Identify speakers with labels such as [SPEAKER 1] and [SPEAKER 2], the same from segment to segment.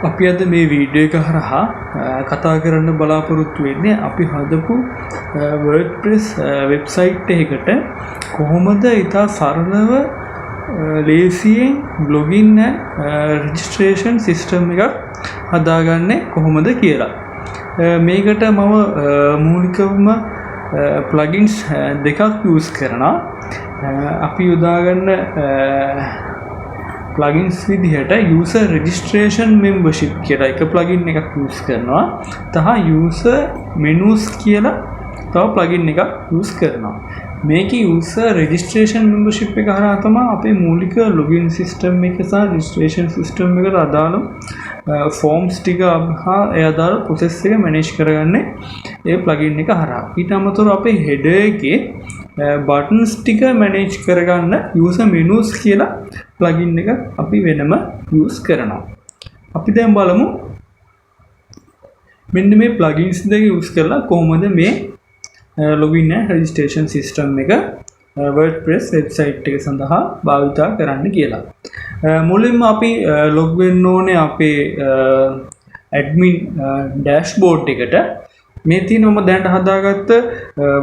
[SPEAKER 1] අපි අද මේ වීඩියෝ එක හරහා කතා කරන්න බලාපොරොත්තු වෙන්නේ අපි හදපු WordPress වෙබ්සයිට් එකකට කොහොමද ඉතා සරලව ලේසියෙන් login and registration system එකක් හදාගන්නේ කොහොමද කියලා. මේකට මම මූලිකවම plugins දෙකක් use කරනවා. අපි යොදාගන්න plugins විදිහට user registration membership කියලා එක plugin එකක් use කරනවා. තහ user menus කියලා තව plugin එකක් use කරනවා. මේකේ user registration membership එක හරහා තමයි අපේ මූලික login system එක සහ registration system එකට අදාළ forms ටික හා ඒ අදාළ process එක manage කරගන්නේ ඒ plugin එක හරහා. ඊට අමතරව අපේ header එකේ buttons ටික manage කරගන්න user menus කියලා plugin එක අපි වෙනම use කරනවා. අපි දැන් බලමු මෙන්න මේ plugins දෙක use කරලා කොහොමද මේ login and registration system එක WordPress website එක සඳහා භාවිතා කරන්න කියලා. මුලින්ම අපි log වෙන්න ඕනේ අපේ admin dashboard එකට. මේ තියෙනම දැනට හදාගත්ත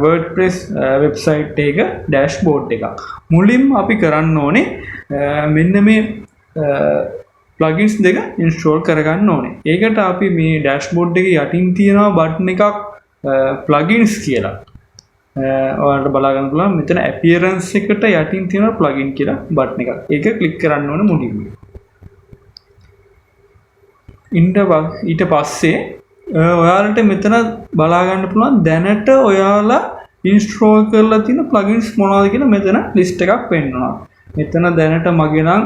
[SPEAKER 1] WordPress website එක dashboard එකක්. මුලින්ම අපි කරන්න ඕනේ මෙන්න මේ plugins දෙක install කරගන්න ඕනේ. ඒකට අපි මේ dashboard එකේ යටින් තියෙනවා button එකක් plugins කියලා. ඔයාලට බලා ගන්න පුළුවන් මෙතන appearance එකට යටින් තියෙනවා plugin කියලා button එකක්. ඒක click කරන්න ඕනේ මුලින්ම. ඊට පස්සේ ඔයාලට මෙතන බලා ගන්න පුළුවන් දැනට ඔයාලා install කරලා තියෙන plugins මොනවද කියලා මෙතන list එකක් පෙන්නනවා. මෙතන දැනට මගේ නම්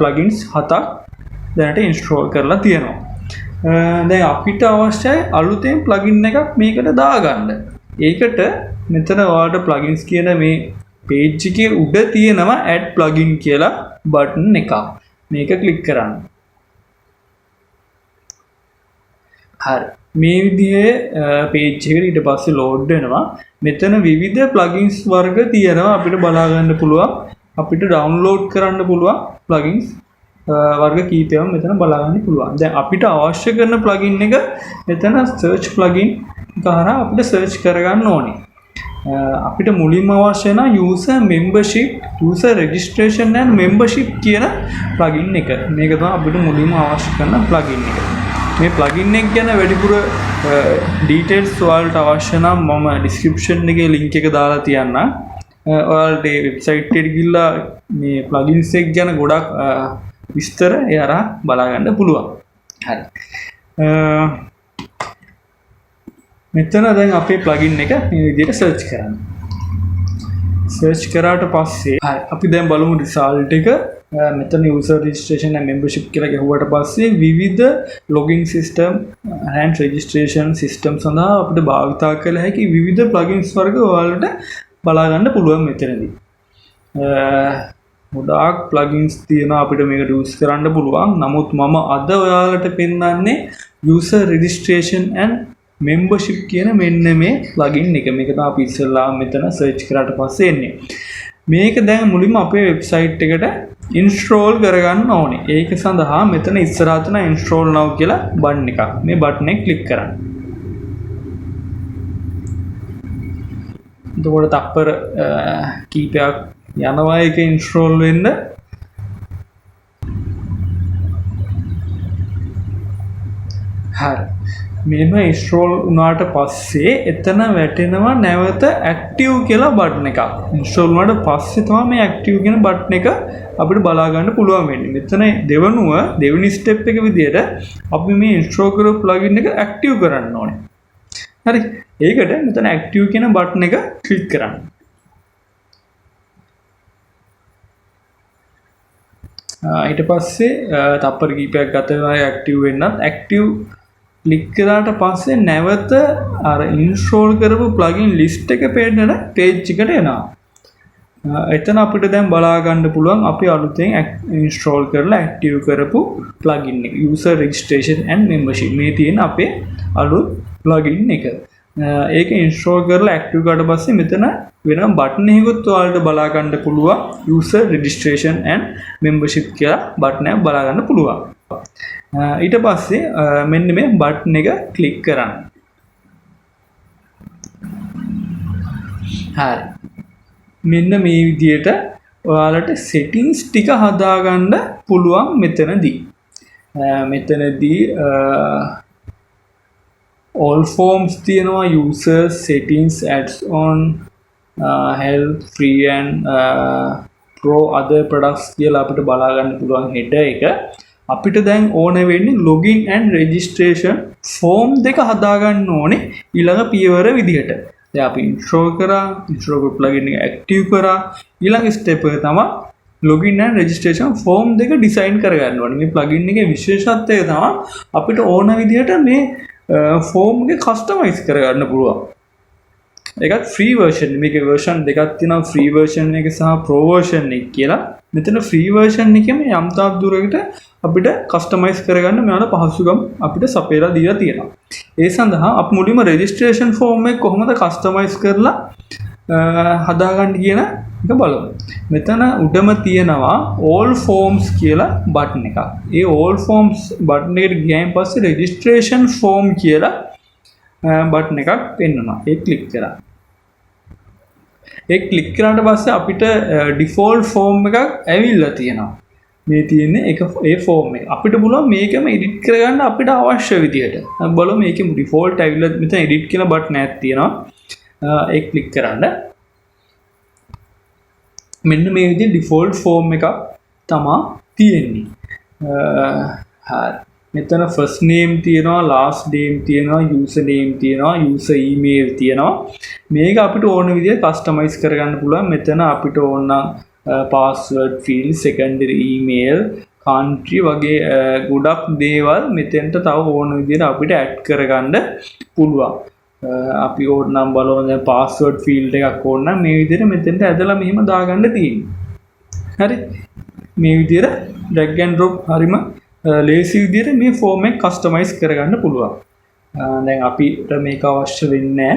[SPEAKER 1] plugins 7ක් දැනට install කරලා තියෙනවා. දැන් අපිට අවශ්‍යයි අලුතෙන් plugin එකක් මේකට දාගන්න. ඒකට මෙතන ඔයාලට plugins කියන මේ page එකේ උඩ තියෙනවා add plugin කියලා button එකක්. මේක click කරන්න. හරි. මේ විදිහේ page එකට ඊට පස්සේ load වෙනවා. මෙතන විවිධ plugins වර්ග තියෙනවා අපිට බලා ගන්න පුළුවන්. අපිට download කරන්න පුළුවන් plugins වර්ග කීපයක් මෙතන බලා ගන්න පුළුවන්. දැන් අපිට අවශ්‍ය කරන plugin එක මෙතන search plugin කරා අපිට search කරගන්න ඕනේ. අපිට මුලින්ම අවශ්‍ය වෙන user membership, user registration and membership කියන plugin එක. මේක තමයි අපිට මුලින්ම අවශ්‍ය කරන plugin එක. මේ plugin එක ගැන වැඩිපුර details ඔයාලට අවශ්‍ය නම් මම description එකේ link එක දාලා තියන්නම්. ඔයාලට මේ website එකට ගිහිල්ලා මේ plugins එක ගැන ගොඩක් විස්තර ඒ අරන් බලා ගන්න පුළුවන්. හරි. මෙතන දැන් අපේ plugin එක මේ විදිහට search කරන්න. search කරාට පස්සේ හරි අපි දැන් බලමු result එක. මෙතන user registration and membership කියලා ගහුවට පස්සේ විවිධ login system and registration system සඳහා අපිට භාවිතා කළ හැකි විවිධ plugins වර්ග ඔයාලට බලා ගන්න පුළුවන් මෙතනදී. ගොඩාක් plugins තියෙනවා අපිට මේක use කරන්න පුළුවන්. නමුත් මම අද ඔයාලට පෙන්නන්නේ user registration and membership කියන මෙන්න මේ plugin එක. මේක තමයි අපි ඉස්සෙල්ලා මෙතන search කරාට පස්සේ එන්නේ. මේක දැන් මුලින්ම අපේ website එකට install කරගන්න ඕනේ. ඒක සඳහා මෙතන ඉස්සරහා තියෙන install now කියලා button එකක්. මේ button එක click කරන්න. එතකොට තප්පර කීපයක් යනවා ඒක install වෙන්න. හරි. මෙහෙම install වුණාට පස්සේ එතන වැටෙනවා නැවත active කියලා button එකක්. install වුණාට පස්සේ තමයි මේ active කියන button එක අපිට බලා ගන්න පුළුවන් වෙන්නේ. මෙතන දෙවෙනි step එක විදිහට අපි මේ install කරපු plugin එක active කරන්න ඕනේ. හරි. ඒකට මෙතන active කියන button එක click කරන්න. ඊට පස්සේ තප්පර කීපයක් ගත වෙනවා active වෙන්නත්. active click කරාට පස්සේ නැවත අර install කරපු plugin list එක පෙන්නන page එකට එනවා. එතන අපිට දැන් බලා ගන්න පුළුවන් අපි අලුතෙන් install කරලා active කරපු plugin එක user registration and membership. මේ තියෙන අපේ අලුත් plugin එක. ඒක install කරලා active කරාට පස්සේ මෙතන වෙනම button එකකුත් ඔයාලට බලා ගන්න පුළුවන් user registration and membership කියලා button එකක් බලා ගන්න පුළුවන්. ඊට පස්සේ මෙන්න මේ බටන් එක ක්ලික් කරන්න. හරි. මෙන්න මේ විදිහට ඔයාලට settings ටික හදාගන්න පුළුවන් මෙතනදී. මෙතනදී all forms තියෙනවා, users, settings, ads on, help, free and pro other products කියලා අපිට බලා ගන්න පුළුවන් header එක. අපිට දැන් ඕන වෙන්නේ login and registration form දෙක හදාගන්න ඕනේ ඊළඟ පියවර විදිහට. දැන් අපි intro කරා, intro plugin එක active කරා. ඊළඟ step එක තමයි login and registration form දෙක design කරගන්න ඕනේ. මේ plugin එකේ විශේෂත්වය තමයි අපිට ඕන විදිහට මේ form එක customize කරගන්න පුළුවන්. ඒකත් free version. මේකේ version දෙකක් තියෙනවා, free version එක සහ pro version එක කියලා. මෙතන free version එකේ මේ යම් තාක් දුරකට අපිට customize කරගන්න මෙයාලා පහසුකම් අපිට සපයලා දීලා තියෙනවා. ඒ සඳහා අපි මුලින්ම registration form එක කොහොමද customize කරලා හදාගන්න කියන එක බලමු. මෙතන උඩම තියෙනවා all forms කියලා button එකක්. ඒ all forms button එකට ගියාන් පස්සේ registration form කියලා බටන් එකක් පෙන්වනවා. ඒ ක්ලික් කරා. ඒ ක්ලික් කරාට පස්සේ අපිට ඩිෆෝල්ට් ෆෝම් එකක් ඇවිල්ලා තියෙනවා. මේ තියෙන්නේ ඒ ෆෝම් එක. අපිට පුළුවන් මේකම එඩිට් කරගන්න අපිට අවශ්‍ය විදියට. අපි බලමු මේකේ ඩිෆෝල්ට් ඇවිල්ලා මෙතන එඩිට් කියලා බටන් එකක් තියෙනවා. ඒ ක්ලික් කරන්න. මෙන්න මේ විදිහේ ඩිෆෝල්ට් ෆෝම් එකක් තමයි තියෙන්නේ. හරි. මෙතන first name තියෙනවා, last name තියෙනවා, user name තියෙනවා, user email තියෙනවා. මේක අපිට ඕන විදිහට customize කරගන්න පුළුවන්. මෙතන අපිට ඕන password field, secondary email, country වගේ ගොඩක් දේවල් මෙතෙන්ට තව ඕන විදිහට අපිට add කරගන්න පුළුවන්. අපි ඕනනම් බලමු දැන් password field එකක් ඕන නම් මේ විදිහට මෙතෙන්ට ඇදලා මෙහෙම දාගන්න තියෙනවා. හරි. මේ විදිහට drag and drop හරිම ලේසි විදිහට මේ ෆෝම් එක කස්ටමයිස් කරගන්න පුළුවන්. දැන් අපිට මේක අවශ්‍ය වෙන්නේ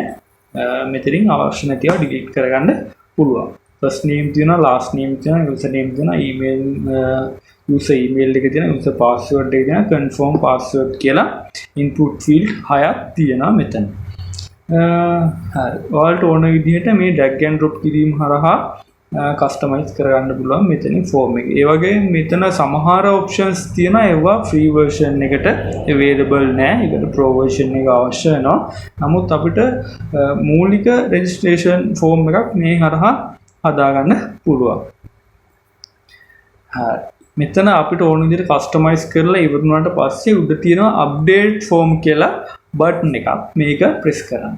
[SPEAKER 1] නැහැ. මෙතනින් අවශ්‍ය නැතිව ඩිලීට් කරගන්න පුළුවන්. first name තියෙනවා, last name තියෙනවා, user name තියෙනවා, email user email එක තියෙනවා, user password එක තියෙනවා, confirm password කියලා input field 6ක් තියෙනවා මෙතන. හරි. ඔයාලට ඕන විදිහට මේ drag and drop කිරීම හරහා කස්ටමයිස් කරගන්න පුළුවන් මෙතනින් ෆෝම් එක. ඒ වගේ මෙතන සමහර ඔප්ෂන්ස් තියෙනවා ඒවා ෆ්‍රී version එකට available නෑ. ඒකට pro version එක අවශ්‍ය වෙනවා. නමුත් අපිට මූලික registration form එකක් මේ හරහා හදාගන්න පුළුවන්. හරි. මෙතන අපිට ඕන විදිහට කස්ටමයිස් කරලා ඉවරුනාට පස්සේ උඩ තියෙනවා update form කියලා බටන් එකක්. මේක press කරන්න.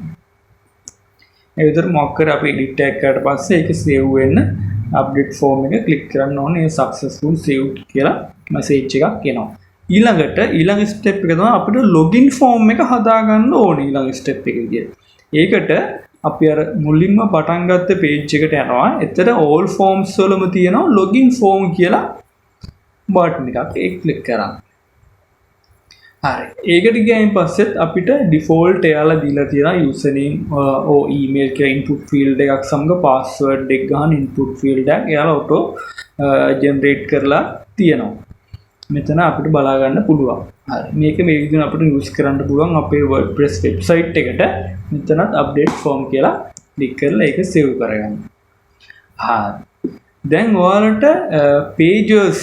[SPEAKER 1] ඒ විදිහට මොකක් කර අපි edit එක කරලා පස්සේ ඒක save වෙන්න update form එක click කරන්න ඕනේ. ඒ successful saved කියලා message එකක් එනවා. ඊළඟ step එක තමයි අපිට login form එක හදාගන්න ඕනේ ඊළඟ step එක විදිහට. ඒකට අපි අර මුලින්ම පටන් ගත්ත page එකට යනවා. එතන all forms වලම තියෙනවා login form කියලා button එකක්. ඒක click කරන්න. හරි. ඒකට ගියයින් පස්සෙත් අපිට default එයාලා දීලා තියෙනවා username or email කියලා input field එකක් සමග password එක ගන්න input field එකක් එයාලා auto generate කරලා තියෙනවා. මෙතන අපිට බලා ගන්න පුළුවන්. හරි. මේක මේ විදිහට අපිට use කරන්න පුළුවන් අපේ WordPress website එකට. මෙතනත් update form කියලා click කරලා ඒක save කරගන්න. හරි. දැන් ඔයාලට pages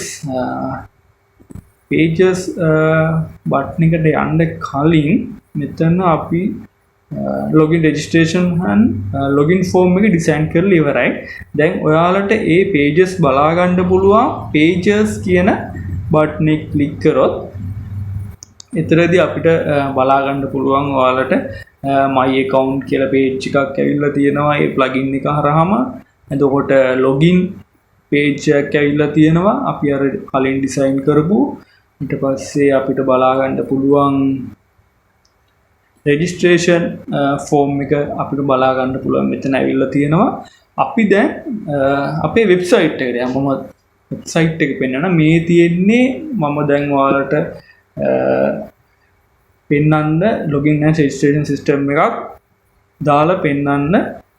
[SPEAKER 1] බටන් එකට යන්න කලින් මෙතන අපි login registration and login form එක design කරලා ඉවරයි. දැන් ඔයාලට ඒ pages බලා ගන්න පුළුවන් pages කියන බටන් එක click කරොත් එතරම්දී අපිට බලා ගන්න පුළුවන් ඔයාලට my account කියලා page එකක් ඇවිල්ලා තියෙනවා. ඒ plugin එක හරහාම එතකොට login page එකක් ඇවිල්ලා තියෙනවා. අපි අර කලින් design කරපු ඊට පස්සේ අපිට බලා ගන්න පුළුවන් registration form එක අපිට බලා ගන්න පුළුවන් මෙතන ඇවිල්ලා තියෙනවා. අපි දැන් අපේ website එකට යමු. මම website එක පෙන්නන මේ තියෙන්නේ මම දැන් ඔයාලට පෙන්නන්න login and registration system එකක් දාලා පෙන්නන්න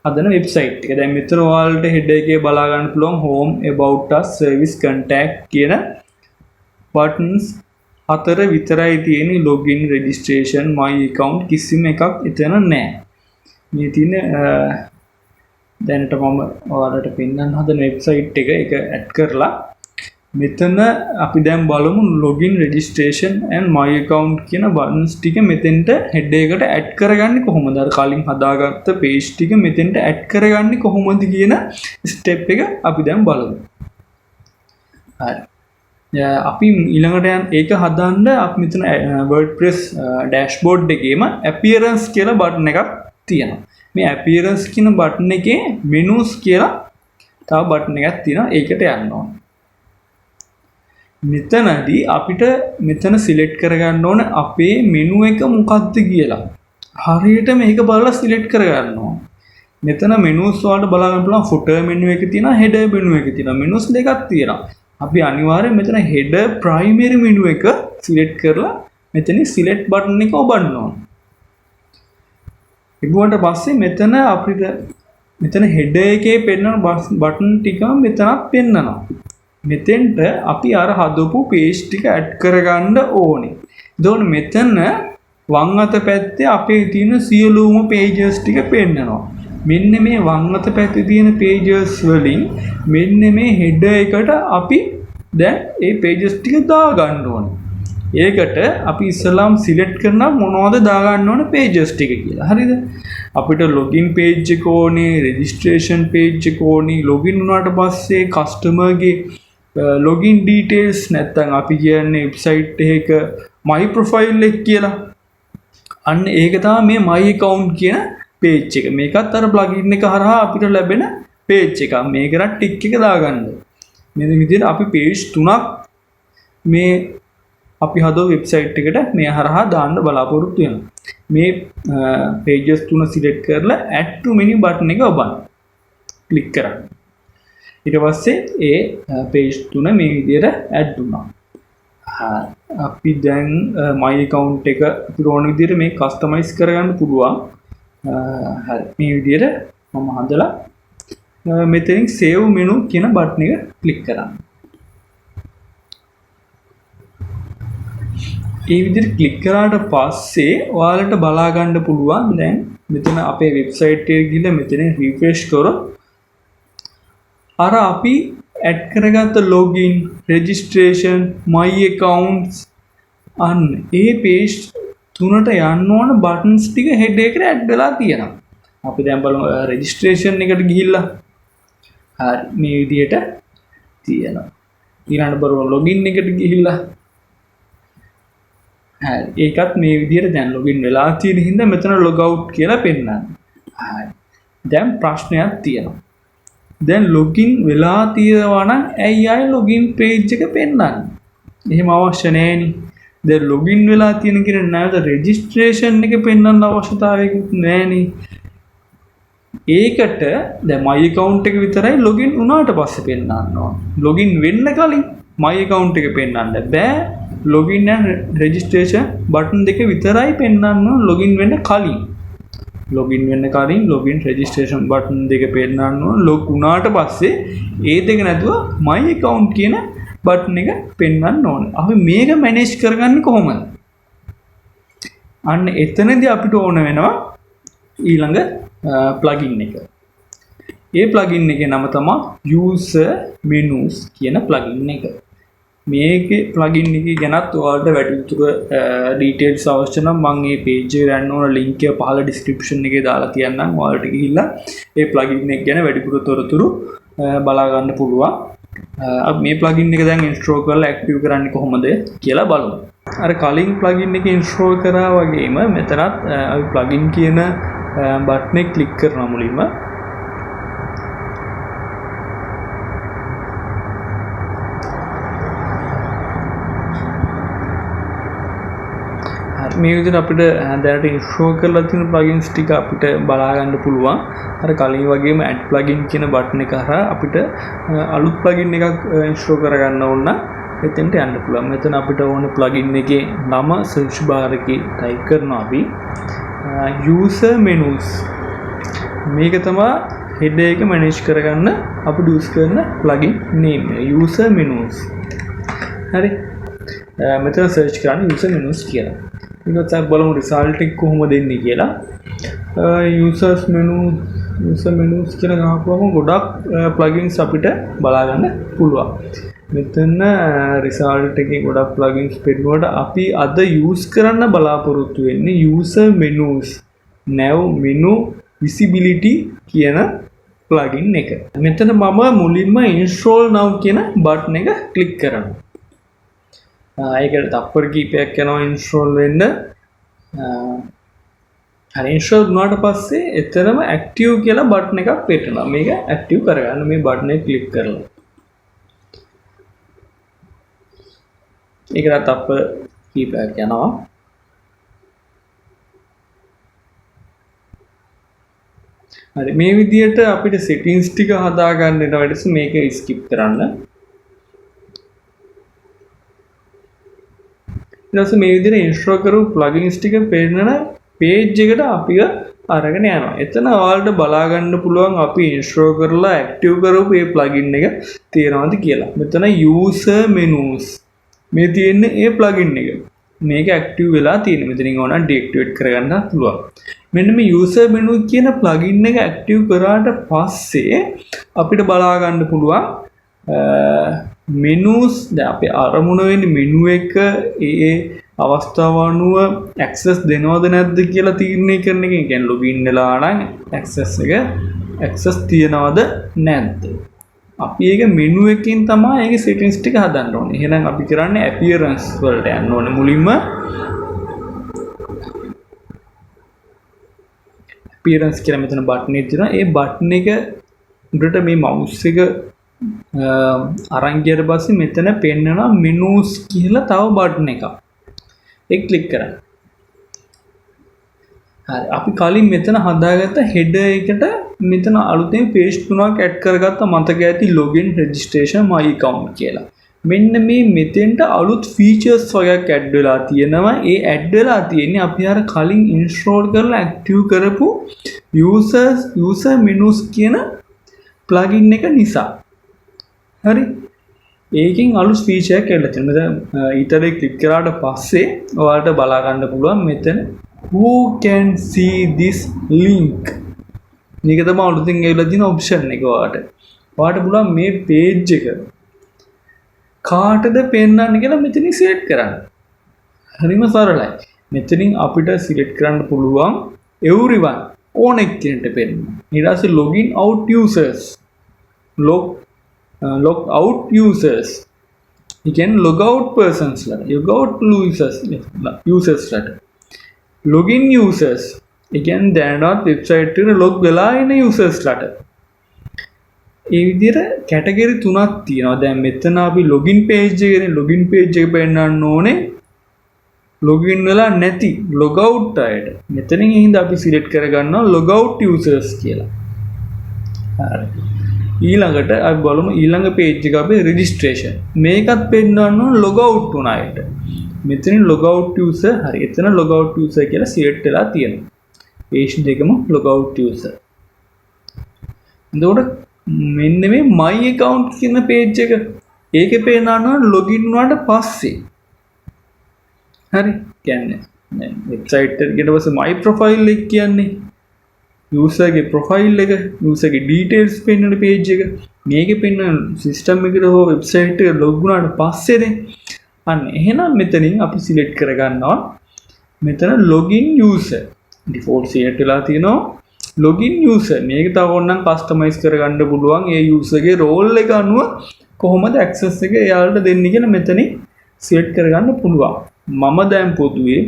[SPEAKER 1] හදන website එක. දැන් මෙතන ඔයාලට header එකේ බලා ගන්න පුළුවන් home, about us, service, contact කියන buttons 4 විතරයි තියෙන්නේ login registration my account කිසිම එකක් එතන නැහැ. මේ තියෙන දැනට මම ඔයාලට පෙන්නන්න හදන වෙබ්සයිට් එක ඒක ඇඩ් කරලා මෙතන අපි දැන් බලමු login registration and my account කියන buttons ටික මෙතෙන්ට head එකකට ඇඩ් කරගන්නේ කොහොමද? අර කලින් හදාගත්ත page ටික මෙතෙන්ට ඇඩ් කරගන්නේ කොහොමද කියන step එක අපි දැන් බලමු. හරි. අපි ඊළඟට යන ඒක හදන්න අපි මෙතන WordPress dashboard එකේම appearance කියලා button එකක් තියෙනවා. මේ appearance කියන button එකේ menus කියලා තව button එකක් තියෙනවා. ඒකට යන්න ඕන. මෙතනදී අපිට මෙතන select කරගන්න ඕන අපේ menu එක මොකක්ද කියලා. හරියට මේක බලලා select කරගන්න ඕන. මෙතන menus වලට බලා ගන්න පුළුවන් footer menu එක තියෙනවා, header menu එක තියෙනවා. menus දෙකක් තියෙනවා. අපි අනිවාර්යෙන් මෙතන header primary menu එක select කරලා මෙතන select button එක ඔබන්න ඕන. ඉබුවට පස්සේ මෙතන අපිට මෙතන header එකේ පෙන්වන button ටික මෙතනත් පෙන්නනවා. මෙතෙන්ට අපි අර හදපු page ටික add කරගන්න ඕනේ. එතකොට මෙතන වම් අත පැත්තේ අපේ තියෙන සියලුම pages ටික පෙන්නනවා. මෙන්න මේ වම් අත පැත්තේ තියෙන pages වලින් මෙන්න මේ header එකට අපි දැන් ඒ pages ටික දාගන්න ඕනේ. ඒකට අපි ඉස්සලාම් select කරනවා මොනවද දාගන්න ඕනේ pages ටික කියලා. හරිද? අපිට login page එක ඕනේ, registration page එක ඕනේ. login වුණාට පස්සේ customer ගේ login details නැත්නම් අපි කියන්නේ website එකක my profile එක කියලා. අන්න ඒක තමයි මේ my account කියන page එක. මේකත් අර plugin එක හරහා අපිට ලැබෙන page එකක්. මේකට tick එක දාගන්න. මේ විදිහට අපි page 3ක් මේ අපි හදව website එකට මේ හරහා දාන්න බලාපොරොත්තු වෙනවා. මේ pages 3 select කරලා add to menu button එක ඔබන්න. click කරන්න. ඊට පස්සේ ඒ page 3 මේ විදිහට add වුණා. අපි දැන් my account එක අපිට ඕන විදිහට මේ customize කරගන්න පුළුවන්. හරි. මේ විදිහට මම හදලා මෙතනින් save menu කියන button එක click කරන්න. ඒ විදිහට click කරාට පස්සේ ඔයාලට බලා ගන්න පුළුවන් දැන් මෙතන අපේ website එකට ගිහලා මෙතන refresh කරොත් අර අපි add කරගත්ත login, registration, my accounts අන්න ඒ page 3ට යන්න ඕන buttons ටික head එකකට add වෙලා තියෙනවා. අපි දැන් බලමු registration එකට ගිහිල්ලා හරි මේ විදිහට තියෙනවා. ඊළඟට බලමු login එකට ගිහිල්ලා හරි ඒකත් මේ විදිහට දැන් login වෙලා තියෙන හින්දා මෙතන log out කියලා පෙන්නනවා. හරි දැන් ප්‍රශ්නයක් තියෙනවා. දැන් login වෙලා තියෙනවා නම් ඇයි ආයෙ login page එක පෙන්නන්නේ? එහෙම අවශ්‍ය නැහෙනි. දැන් login වෙලා තියෙන කෙනෙක් නැවත registration එක පෙන්වන්න අවශ්‍යතාවයකුත් නැහෙනි. ඒකට දැන් my account එක විතරයි login වුණාට පස්සේ පෙන්වන්න ඕන. login වෙන්න කලින් my account එක පෙන්වන්න බෑ. login and registration button දෙක විතරයි පෙන්වන්න ඕන login වෙන්න කලින්. login වෙන්න කලින් login registration button දෙක පෙන්නන්න ඕන. log වුණාට පස්සේ ඒ දෙක නැතුව my account කියන button එක පෙන්වන්න ඕන. අපි මේක manage කරගන්නේ කොහොමද? අන්න එතනදී අපිට ඕන වෙනවා ඊළඟ plugin එක. ඒ plugin එකේ නම තමයි user menus කියන plugin එක. මේකේ plugin එකේ ගැනත් ඔයාලට වැඩිපුර details අවශ්‍ය නම් මම මේ page එකට යන්න ඕන link එක පහළ description එකේ දාලා තියන්නම්. ඔයාලට ගිහිල්ලා ඒ plugin එක ගැන වැඩිපුර තොරතුරු බලා ගන්න පුළුවන්. අපි මේ plugin එක දැන් install කරලා active කරන්නේ කොහොමද කියලා බලමු. අර කලින් plugin එක install කරා වගේම මෙතනත් අපි plugin කියන button එක click කරනවා මුලින්ම. මේ විදිහට අපිට දැනට install කරලා තියෙන plugins ටික අපිට බලා ගන්න පුළුවන්. අර කලින් වගේම add plugin කියන button එක හරහා අපිට අලුත් plugin එකක් install කරගන්න ඕන නම් එතෙන්ට යන්න පුළුවන්. මෙතන අපිට ඕන plugin එකේ නම search bar එකේ type කරනවා අපි user menus. මේක තමයි head එක manage කරගන්න අපිට use කරන plugin name user menus. හරි. මෙතන සර්ච් කරන්න user menus කියලා. ඊට පස්සේ බලමු result එක කොහොමද එන්නේ කියලා. users menus කියලා ගහපුවම ගොඩක් plugins අපිට බලා ගන්න පුළුවන්. මෙතන result එකේ ගොඩක් plugins පෙන්නනකොට අපි අද use කරන්න බලාපොරොත්තු වෙන්නේ user menus nav menu visibility කියන plugin එක. මෙතන මම මුලින්ම install now කියන button එක click කරනවා. ඒකට තප්පර කීපයක් යනවා install වෙන්න. හරි install වුණාට පස්සේ එතරම් active කියලා button එකක් පෙන්නනවා. මේක active කරගන්න මේ button එක click කරලා. ඒකට තප්පර කීපයක් යනවා. හරි මේ විදිහට අපිට settings ටික හදා ගන්න වෙන වැඩස මේක skip කරන්න. ඊට පස්සේ මේ විදිහට install කරපු plugins ටික පෙන්නන page එකට අපිව අරගෙන යනවා. එතන ඔයාලට බලා ගන්න පුළුවන් අපි install කරලා active කරපු මේ plugin එක තියෙනවද කියලා. මෙතන user menus මේ තියෙන්නේ ඒ plugin එක. මේක active වෙලා තියෙනවා. මෙතනින් ඕන deactivate කරගන්න පුළුවන්. මෙන්න මේ user menu කියන plugin එක active කරාට පස්සේ අපිට බලා ගන්න පුළුවන් menus දැන් අපි අරමුණ වෙන්නේ menu එක ඒ අවස්ථාව අනුව access දෙනවද නැද්ද කියලා තීරණය කරන එක. ඒ කියන්නේ login වෙලා නම් access තියනවද නැද්ද. අපි ඒක menu එකකින් තමයි ඒකේ settings ටික හදන්න ඕනේ. එහෙනම් අපි කරන්නේ appearance වලට යන්න ඕනේ මුලින්ම. appearance කියලා මෙතන button එක තියෙනවා. ඒ button එක උඩට මේ mouse එක අරන් ගියට පස්සේ මෙතන පෙන්නනවා menus කියලා තව button එකක්. ඒක click කරන්න. හරි අපි කලින් මෙතන හදාගත්ත header එකට මෙතන අලුතෙන් page තුනක් add කරගත්ත මතක ඇති login registration my account කියලා. මෙන්න මේ මෙතෙන්ට අලුත් features වගේක් add වෙලා තියෙනවා. ඒ add වෙලා තියෙන්නේ අපි අර කලින් install කරලා active කරපු user menus කියන plugin එක නිසා. හරි ඒකෙන් අලුත් feature එකක් ඇවිල්ලා තියෙනවා. මෙතන ඊතරේ click කරාට පස්සේ ඔයාලට බලා ගන්න පුළුවන් මෙතන who can see this link මේක තමයි අලුතින් ඇවිල්ලා තියෙන option එක. ඔයාලට පුළුවන් මේ page එක කාටද පෙන්වන්න කියලා මෙතනින් select කරන්න. හරිම සරලයි. මෙතනින් අපිට select කරන්න පුළුවන් everyone ඕන එක්කෙනෙක්ට පෙන්වන්න. ඊට පස්සේ login out users log out users. You can log out persons log out users login users. You can දැනවත් website එකට log වෙලා ඉන්න users ලට. ඒ විදිහට කැටගරි තුනක් තියෙනවා. දැන් මෙතන අපි login page එකනේ login page එක පෙන්නන්න ඕනේ login වෙලා නැති log out අයට. මෙතනින් හින්දා අපි select කරගන්නවා log out users කියලා. හරි. ඊළඟට අපි බලමු ඊළඟ page එක අපේ registration. මේකත් පෙන්නන්න ඕන log out වුණ අයට. මෙතනින් log out user හරි. එතන log out user කියලා select වෙලා තියෙනවා. page දෙකම log out user. එතකොට මෙන්න මේ my account කියන page එක ඒකේ පේනවා login වුණාට පස්සේ. හරි. කියන්නේ දැන් website එකට ඊට පස්සේ my profile එක කියන්නේ user ගේ profile එක user ගේ details පෙන්වන page එක. මේකේ පෙන්වන system එකට හෝ website එක log වුණාට පස්සේනේ අන්න එහෙනම් මෙතනින් අපි select කරගන්නවා මෙතන login user default select වෙලා තියෙනවා login user. මේක තව ඕනනම් customize කරගන්න පුළුවන් ඒ user ගේ role එක අනුව කොහොමද access එක එයාලට දෙන්නේ කියලා මෙතනින් select කරගන්න පුළුවන්. මම දැන් පොදුවේ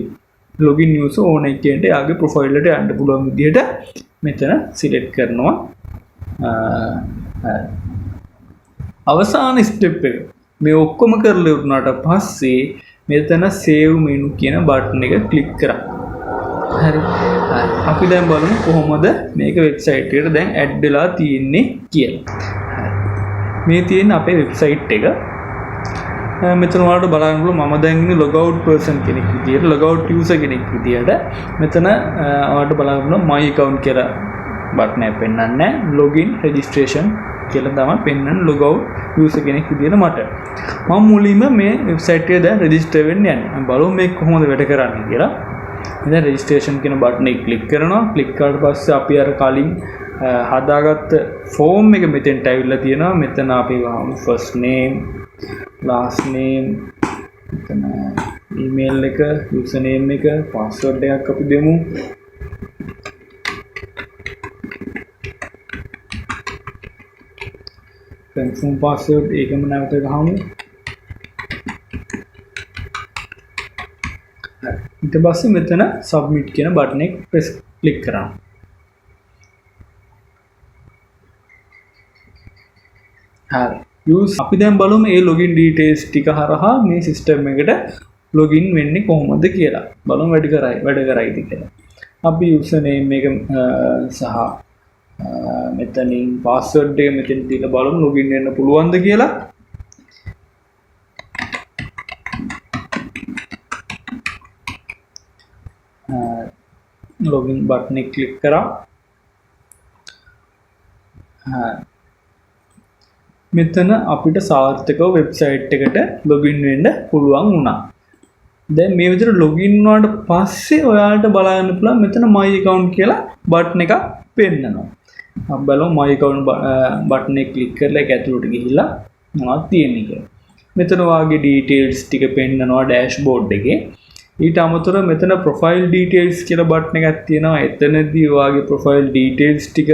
[SPEAKER 1] login user ඕන එකකට එයාගේ profile එකට යන්න පුළුවන් විදිහට මෙතන select කරනවා. අවසාන step එක මේ ඔක්කොම කරලා ඉවරනාට පස්සේ මෙතන save menu කියන button එක click කරා. හරි. අපි දැන් බලමු කොහොමද මේක website එකට දැන් add වෙලා තියෙන්නේ කියලා. මේ තියෙන අපේ website එක. මෙතන ඔයාලට බලන්න පුළුවන් මම දැන් ඉන්නේ log out person කෙනෙක් විදියට log out user කෙනෙක් විදියට. මෙතන ඔයාලට බලන්න පුළුවන් my account කියලා button එක පෙන්නන්නේ login registration කියලා තමයි පෙන්වන්න log out user කෙනෙක් විදියට මට. මම මුලින්ම මේ වෙබ්සයිට් එක දැන් රෙජිස්ටර් වෙන්න යන්නේ. මම බලමු මේක කොහොමද වැඩ කරන්නේ කියලා. ඉතින් රෙජිස්ට්‍රේෂන් කියන බටන් එක ක්ලික් කරනවා. ක්ලික් කරාට පස්සේ අපි අර කලින් හදාගත්ත ෆෝම් එක මෙතෙන්ට ඇවිල්ලා තියෙනවා. මෙතන අපි වහමු first name, last name, මෙතන email එක, user name එක, password එකක් අපි දෙමු. confirm password ඒකම නැවත ගහමු. ඊට පස්සේ මෙතන submit කියන බටන් එක press click කරනවා. හරි. අපි දැන් බලමු මේ login details ටික හරහා මේ system එකට login වෙන්නේ කොහොමද කියලා. බලමු වැඩ කරයිද කියලා. අපි user name එක සහ මෙතනින් password එක මෙතන දීලා බලමු login වෙන්න පුළුවන්ද කියලා. login button එක click කරා. මෙතන අපිට සාර්ථකව වෙබ්සයිට් එකට login වෙන්න පුළුවන් වුණා. දැන් මේ විදිහට login වුණාට පස්සේ ඔයාලට බලන්න පුළුවන් මෙතන my account කියලා බටන් එකක් පෙන්නනවා. අපි බලමු my account බටන් එක ක්ලික් කරලා ඒක ඇතුළට ගිහිල්ලා මොනවද තියෙන්නේ කියලා. මෙතන වාගේ details ටික පෙන්නනවා dashboard එකේ. ඊට අමතරව මෙතන profile details කියලා බටන් එකක් තියෙනවා. එතනදී වාගේ profile details ටික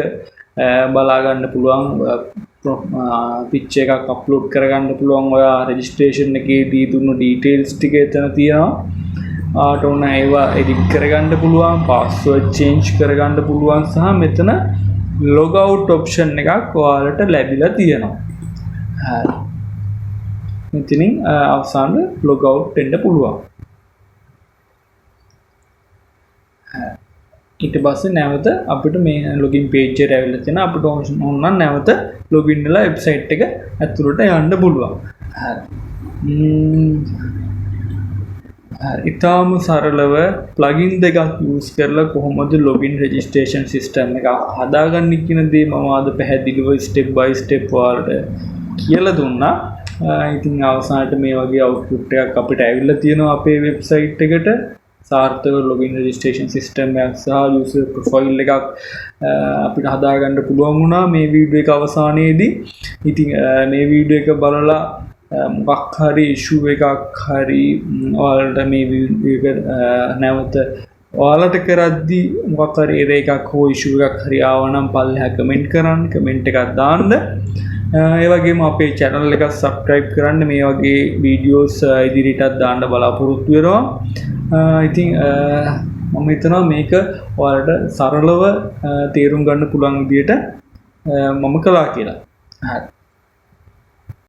[SPEAKER 1] බලා ගන්න පුළුවන්. picture එකක් upload කරගන්න පුළුවන්. ඔයා registration එකේදී දුන්න details ටික එතන තියෙනවා. ආට ඕන ඒවා edit කරගන්න පුළුවන්, password change කරගන්න පුළුවන් සහ මෙතන log out option එකක් ඔයාලට ලැබිලා තියෙනවා. හරි. මෙතනින් අවසානයේ log out වෙන්න පුළුවන්. ඊට පස්සේ නැවත අපිට මේ login page එකට ඇවිල්ලා තියෙනවා. අපිට ඕන නම් නැවත login වෙලා website එක ඇතුළට යන්න පුළුවන්. හරි. ඉතාලම සරලව plugin දෙකක් use කරලා කොහොමද login registration system එක හදාගන්නේ කියන දේ මම අද පැහැදිලිව step by step වලට කියලා දුන්නා. ඉතින් අවසානයේ මේ වගේ output එකක් අපිට ඇවිල්ලා තියෙනවා අපේ website එකට. සාර්ථක login registration system එකක් සහ user profile එකක් අපිට හදාගන්න පුළුවන් වුණා මේ වීඩියෝ එක අවසානයේදී. ඉතින් මේ වීඩියෝ එක බලලා මොකක් හරි issue එකක් හරි ඔයාලට මේ වීඩියෝ එක නැවත ඔයාලට කරද්දී මොකක් හරි error එකක් හෝ issue එකක් හරි ආවා නම් පල්ලෙහා comment කරන්න, comment එකක් දාන්න. ඒ වගේම අපේ channel එක subscribe කරන්න. මේ වගේ videos ඉදිරියටත් දාන්න බලාපොරොත්තු වෙනවා. ඉතින් මම හිතනවා මේක ඔයාලට සරලව තේරුම් ගන්න පුළුවන් විදියට මම කළා කියලා. හරි.